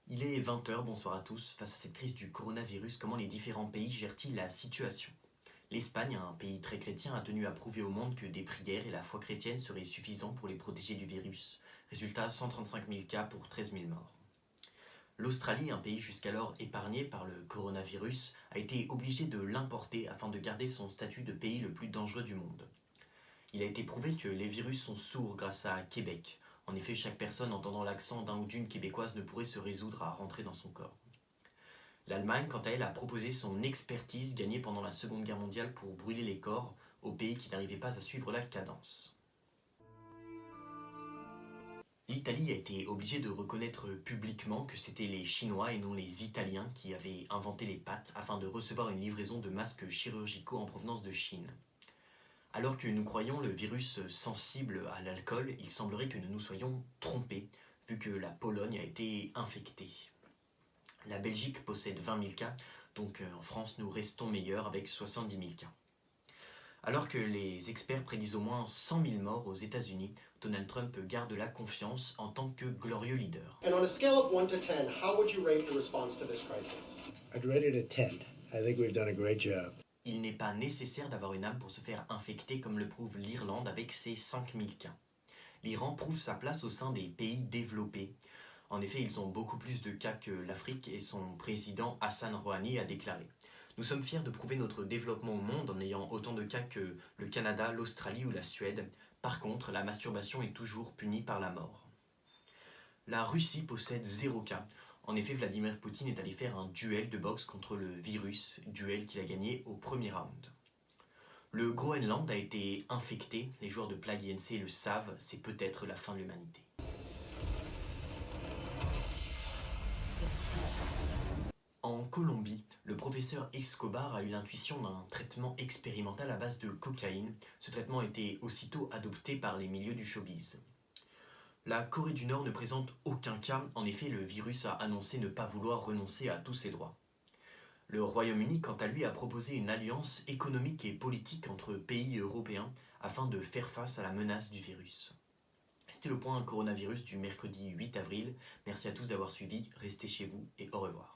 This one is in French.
Il est 20h, bonsoir à tous. Face à cette crise du coronavirus, comment les différents pays gèrent-ils la situation? L'Espagne, un pays très chrétien, a tenu à prouver au monde que des prières et la foi chrétienne seraient suffisants pour les protéger du virus. Résultat, 135 000 cas pour 13 000 morts. L'Australie, un pays jusqu'alors épargné par le coronavirus, a été obligé de l'importer afin de garder son statut de pays le plus dangereux du monde. Il a été prouvé que les virus sont sourds grâce à Québec. En effet, chaque personne entendant l'accent d'un ou d'une québécoise ne pourrait se résoudre à rentrer dans son corps. L'Allemagne, quant à elle, a proposé son expertise gagnée pendant la Seconde Guerre mondiale pour brûler les corps aux pays qui n'arrivaient pas à suivre la cadence. L'Italie a été obligée de reconnaître publiquement que c'était les Chinois et non les Italiens qui avaient inventé les pâtes afin de recevoir une livraison de masques chirurgicaux en provenance de Chine. Alors que nous croyons le virus sensible à l'alcool, il semblerait que nous nous soyons trompés, vu que la Pologne a été infectée. La Belgique possède 20 000 cas, donc en France nous restons meilleurs avec 70 000 cas. Alors que les experts prédisent au moins 100 000 morts aux États-Unis, Donald Trump garde la confiance en tant que glorieux leader. And on a scale of 1 to 10, how would you rate your response to this crisis? I'd rate it a 10. I think we've done a great job. Il n'est pas nécessaire d'avoir une âme pour se faire infecter comme le prouve l'Irlande avec ses 5 000 cas. L'Iran prouve sa place au sein des pays développés. En effet, ils ont beaucoup plus de cas que l'Afrique et son président Hassan Rouhani a déclaré. Nous sommes fiers de prouver notre développement au monde en ayant autant de cas que le Canada, l'Australie ou la Suède. Par contre, la masturbation est toujours punie par la mort. La Russie possède 0 cas. En effet, Vladimir Poutine est allé faire un duel de boxe contre le virus, duel qu'il a gagné au premier round. Le Groenland a été infecté, les joueurs de Plague INC le savent, c'est peut-être la fin de l'humanité. En Colombie, le professeur Escobar a eu l'intuition d'un traitement expérimental à base de cocaïne. Ce traitement a été aussitôt adopté par les milieux du showbiz. La Corée du Nord ne présente aucun cas, en effet le virus a annoncé ne pas vouloir renoncer à tous ses droits. Le Royaume-Uni, quant à lui, a proposé une alliance économique et politique entre pays européens afin de faire face à la menace du virus. C'était le point coronavirus du mercredi 8 avril. Merci à tous d'avoir suivi, restez chez vous et au revoir.